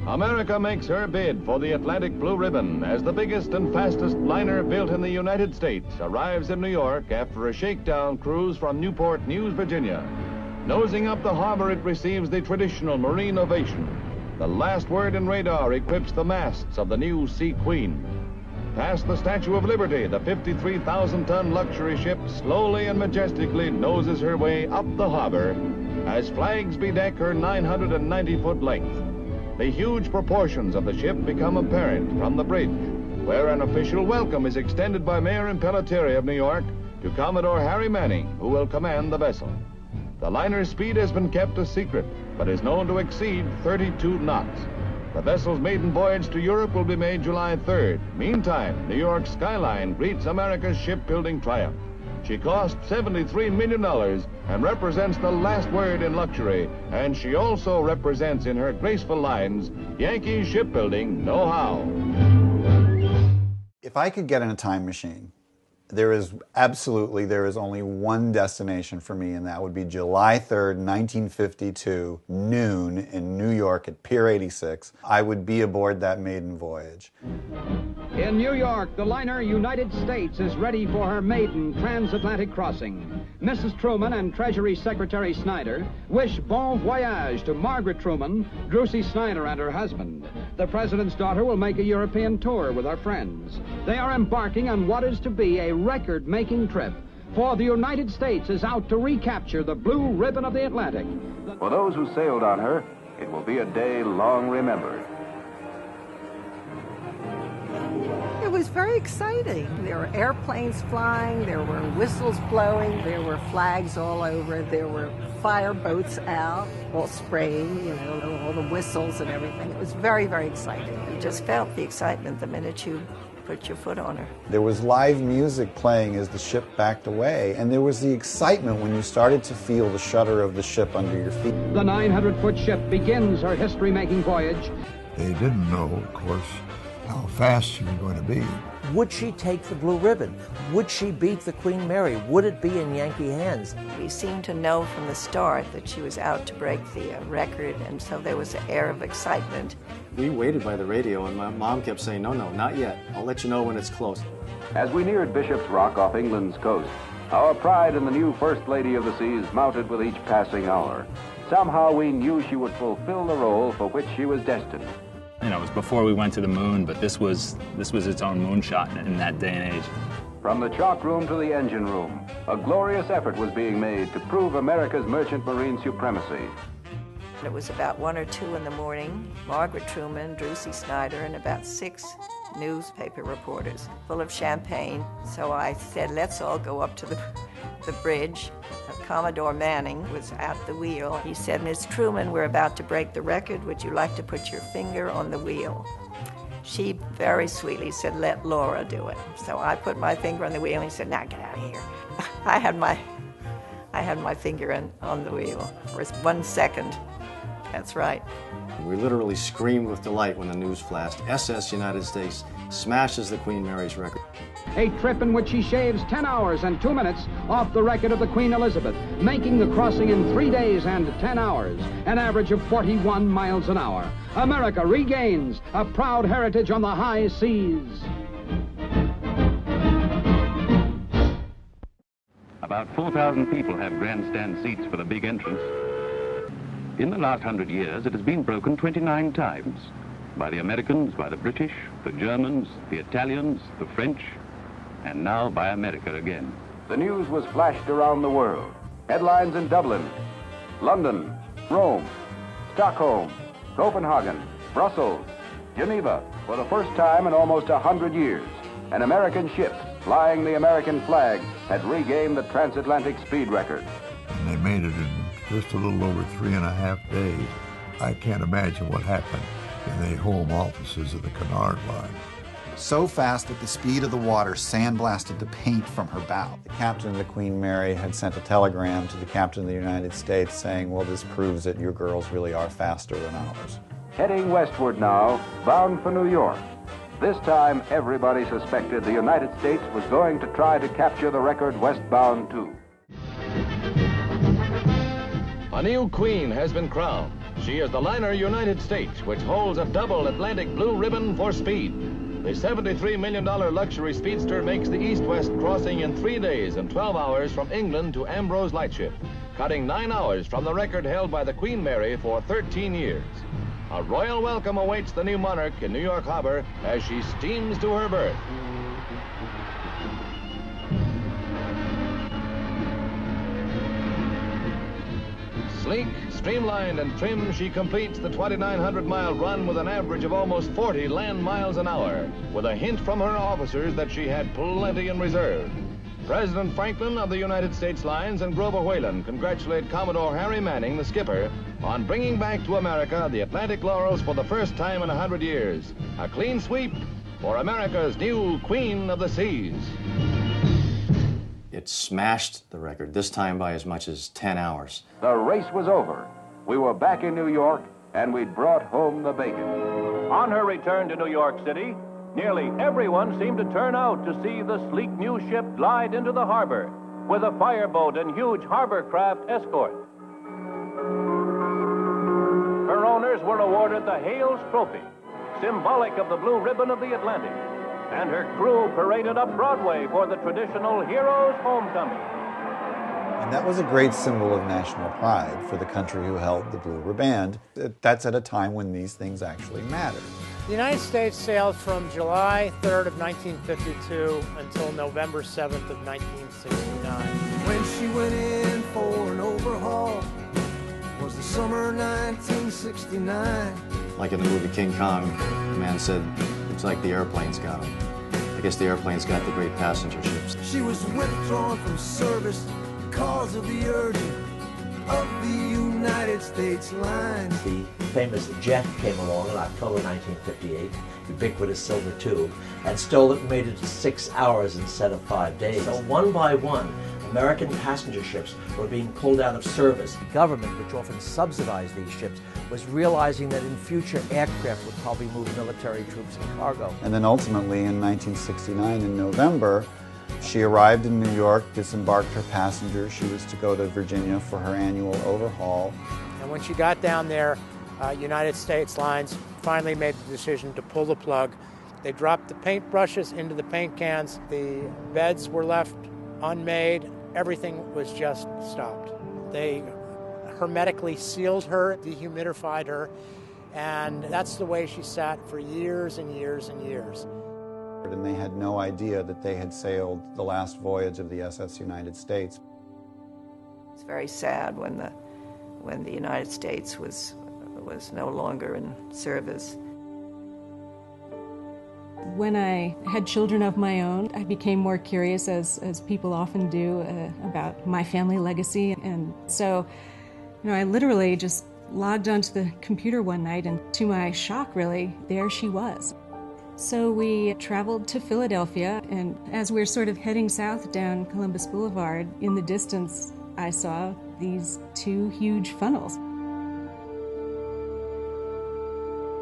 America makes her bid for the Atlantic Blue Ribbon as the biggest and fastest liner built in the United States arrives in New York after a shakedown cruise from Newport News, Virginia. Nosing up the harbor, it receives the traditional marine ovation. The last word in radar equips the masts of the new Sea Queen. Past the Statue of Liberty, the 53,000-ton luxury ship slowly and majestically noses her way up the harbor as flags bedeck her 990-foot length. The huge proportions of the ship become apparent from the bridge, where an official welcome is extended by Mayor Impellitteri of New York to Commodore Harry Manning, who will command the vessel. The liner's speed has been kept a secret, but is known to exceed 32 knots. The vessel's maiden voyage to Europe will be made July 3rd. Meantime, New York's skyline greets America's shipbuilding triumph. She cost $73 million and represents the last word in luxury, and she also represents in her graceful lines Yankee shipbuilding know-how. If I could get in a time machine, there is only one destination for me, and that would be July 3rd, 1952, noon in New York at Pier 86. I would be aboard that maiden voyage. In New York, the liner United States is ready for her maiden transatlantic crossing. Mrs. Truman and Treasury Secretary Snyder wish bon voyage to Margaret Truman, Drucy Snyder, and her husband. The president's daughter will make a European tour with her friends. They are embarking on what is to be a record-making trip, for the United States is out to recapture the blue ribbon of the Atlantic. For those who sailed on her, it will be a day long remembered. It was very exciting. There were airplanes flying, there were whistles blowing, there were flags all over, there were fire boats out, all spraying, you know, all the whistles and everything. It was very, very exciting. You just felt the excitement the minute you put your foot on her. There was live music playing as the ship backed away, and there was the excitement when you started to feel the shudder of the ship under your feet. The 900-foot ship begins her history-making voyage. They didn't know, of course, how fast she was going to be. Would she take the blue ribbon? Would she beat the Queen Mary? Would it be in Yankee hands? We seemed to know from the start that she was out to break the record, and so there was an air of excitement. We waited by the radio, and my mom kept saying, no, not yet. I'll let you know when it's close. As we neared Bishop's Rock off England's coast, our pride in the new First Lady of the Seas mounted with each passing hour. Somehow we knew she would fulfill the role for which she was destined. You know, it was before we went to the moon, but this was its own moonshot in that day and age. From the chalk room to the engine room, a glorious effort was being made to prove America's merchant marine supremacy. It was about 1 or 2 in the morning. Margaret Truman, Drucy Snyder, and about 6 newspaper reporters, full of champagne. So I said, let's all go up to the bridge. Commodore Manning was at the wheel. He said, Miss Truman, we're about to break the record. Would you like to put your finger on the wheel? She very sweetly said, let Laura do it. So I put my finger on the wheel, and he said, now get out of here. I had my finger on the wheel for 1 second. That's right. We literally screamed with delight when the news flashed. SS United States smashes the Queen Mary's record. A trip in which she shaves 10 hours and 2 minutes off the record of the Queen Elizabeth, making the crossing in 3 days and 10 hours, an average of 41 miles an hour. America regains a proud heritage on the high seas. About 4,000 people have grandstand seats for the big entrance. In the last 100 years, it has been broken 29 times. By the Americans, by the British, the Germans, the Italians, the French, and now by America again. The news was flashed around the world. Headlines in Dublin, London, Rome, Stockholm, Copenhagen, Brussels, Geneva. For the first time in almost 100 years, an American ship flying the American flag had regained the transatlantic speed record. And they made it in just a little over 3.5 days. I can't imagine what happened in the home offices of the Cunard Line. so fast that the speed of the water sandblasted the paint from her bow. The captain of the Queen Mary had sent a telegram to the captain of the United States saying, well, this proves that your girls really are faster than ours. Heading westward now, bound for New York. This time, everybody suspected the United States was going to try to capture the record westbound, too. A new queen has been crowned. She is the liner United States, which holds a double Atlantic blue ribbon for speed. The $73 million luxury speedster makes the east-west crossing in 3 days and 12 hours from England to Ambrose Lightship, cutting 9 hours from the record held by the Queen Mary for 13 years. A royal welcome awaits the new monarch in New York Harbor as she steams to her berth. Sleek, streamlined, and trim, she completes the 2,900-mile run with an average of almost 40 land miles an hour, with a hint from her officers that she had plenty in reserve. President Franklin of the United States Lines and Grover Whalen congratulate Commodore Harry Manning, the skipper, on bringing back to America the Atlantic laurels for the first time in 100 years. A clean sweep for America's new Queen of the Seas. It smashed the record, this time by as much as 10 hours. The race was over. We were back in New York, and we'd brought home the bacon. On her return to New York City, nearly everyone seemed to turn out to see the sleek new ship glide into the harbor with a fireboat and huge harbor craft escort. Her owners were awarded the Hales Trophy, symbolic of the blue ribbon of the Atlantic, and her crew paraded up Broadway for the traditional Heroes' Homecoming. And that was a great symbol of national pride for the country who held the blue riband. That's at a time when these things actually mattered. The United States sailed from July 3rd of 1952 until November 7th of 1969. When she went in for an overhaul was the summer 1969. Like in the movie King Kong, the man said, looks like the airplanes got him. I guess the airplanes got the great passenger ships. She was withdrawn from service because of the urging of the United States Lines. The famous jet came along in October 1958, ubiquitous silver tube, and stole it and made it to 6 hours instead of 5 days. So one by one, American passenger ships were being pulled out of service. The government, which often subsidized these ships, was realizing that in future aircraft would probably move military troops and cargo. And then ultimately in 1969, in November, she arrived in New York, disembarked her passengers. She was to go to Virginia for her annual overhaul. And when she got down there, United States Lines finally made the decision to pull the plug. They dropped the paint brushes into the paint cans. The beds were left unmade. Everything was just stopped. They hermetically sealed her, dehumidified her, and that's the way she sat for years and years and years. And they had no idea that they had sailed the last voyage of the SS United States. It's very sad when the United States was no longer in service. When I had children of my own, I became more curious, as people often do, about my family legacy. And so, I literally just logged onto the computer one night, and to my shock, really, there she was. So we traveled to Philadelphia, and as we were sort of heading south down Columbus Boulevard, in the distance, I saw these two huge funnels.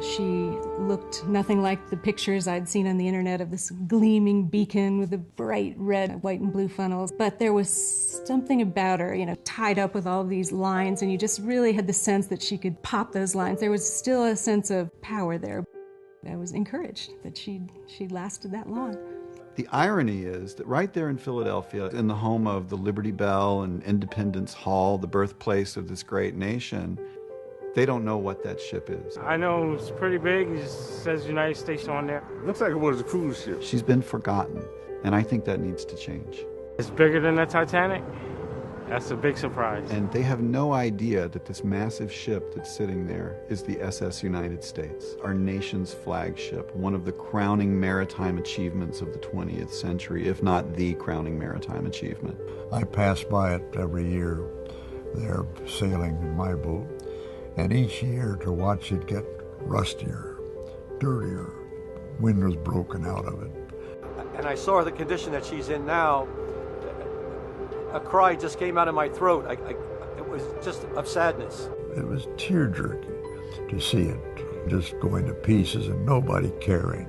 She looked nothing like the pictures I'd seen on the internet of this gleaming beacon with the bright red, white, and blue funnels. But there was something about her, tied up with all of these lines, and you just really had the sense that she could pop those lines. There was still a sense of power there. I was encouraged that she'd lasted that long. The irony is that right there in Philadelphia, in the home of the Liberty Bell and Independence Hall, the birthplace of this great nation, they don't know what that ship is. I know it's pretty big. It just says United States on there. Looks like it was a cruise ship. She's been forgotten, and I think that needs to change. It's bigger than the Titanic. That's a big surprise. And they have no idea that this massive ship that's sitting there is the SS United States, our nation's flagship, one of the crowning maritime achievements of the 20th century, if not the crowning maritime achievement. I pass by it every year. They're sailing in my boat, and each year to watch it get rustier, dirtier, wind was broken out of it. And I saw the condition that she's in now. A cry just came out of my throat. It was just of sadness. It was tear-jerking to see it just going to pieces and nobody caring.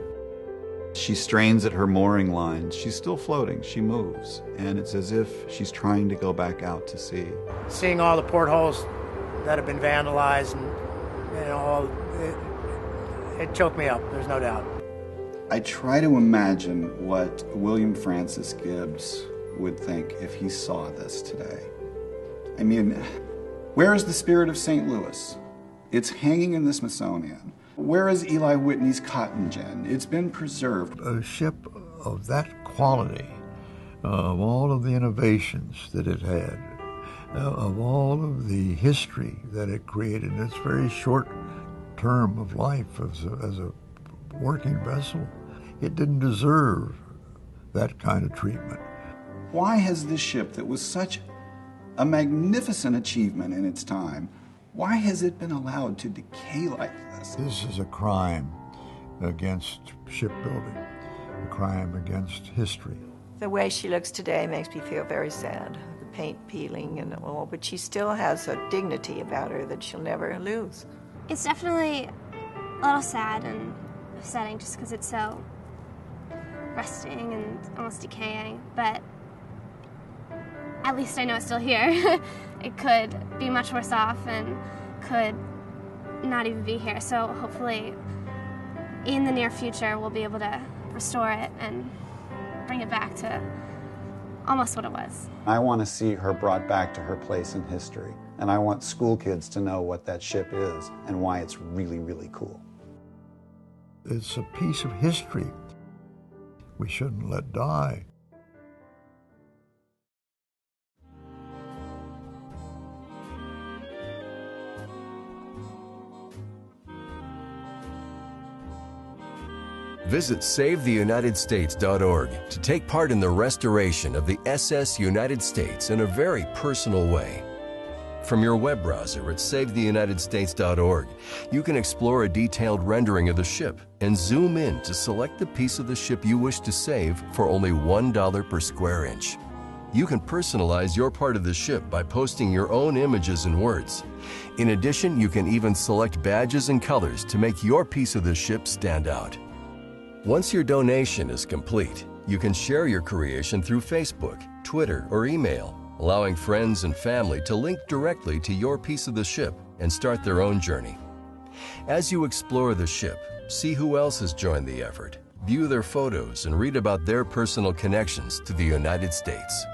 She strains at her mooring lines. She's still floating. She moves. And it's as if she's trying to go back out to sea. Seeing all the portholes that have been vandalized, and it choked me up, there's no doubt. I try to imagine what William Francis Gibbs would think if he saw this today. I mean, where is the spirit of St. Louis? It's hanging in the Smithsonian. Where is Eli Whitney's cotton gin? It's been preserved. A ship of that quality, of all of the innovations that it had, of all of the history that it created in its very short term of life as a working vessel, it didn't deserve that kind of treatment. Why has this ship that was such a magnificent achievement in its time, why has it been allowed to decay like this? This is a crime against shipbuilding, a crime against history. The way she looks today makes me feel very sad. The paint peeling and all, but she still has a dignity about her that she'll never lose. It's definitely a little sad and upsetting just because it's so rusting and almost decaying, but at least I know it's still here. It could be much worse off and could not even be here, so hopefully in the near future we'll be able to restore it and bring it back to almost what it was. I want to see her brought back to her place in history, and I want school kids to know what that ship is and why it's really, really cool. It's a piece of history we shouldn't let die. Visit SaveTheUnitedStates.org to take part in the restoration of the SS United States in a very personal way. From your web browser at SaveTheUnitedStates.org, you can explore a detailed rendering of the ship and zoom in to select the piece of the ship you wish to save for only $1 per square inch. You can personalize your part of the ship by posting your own images and words. In addition, you can even select badges and colors to make your piece of the ship stand out. Once your donation is complete, you can share your creation through Facebook, Twitter, or email, allowing friends and family to link directly to your piece of the ship and start their own journey. As you explore the ship, see who else has joined the effort, view their photos, and read about their personal connections to the United States.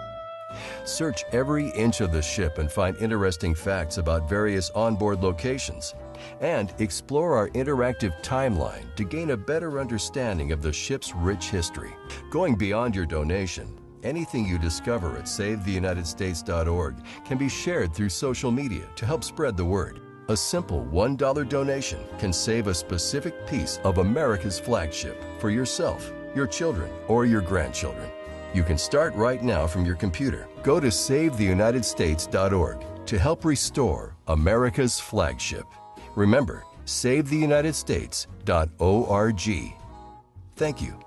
Search every inch of the ship and find interesting facts about various onboard locations, and explore our interactive timeline to gain a better understanding of the ship's rich history. Going beyond your donation, anything you discover at SaveTheUnitedStates.org can be shared through social media to help spread the word. A simple $1 donation can save a specific piece of America's flagship for yourself, your children, or your grandchildren. You can start right now from your computer. Go to SaveTheUnitedStates.org to help restore America's flagship. Remember, SaveTheUnitedStates.org. Thank you.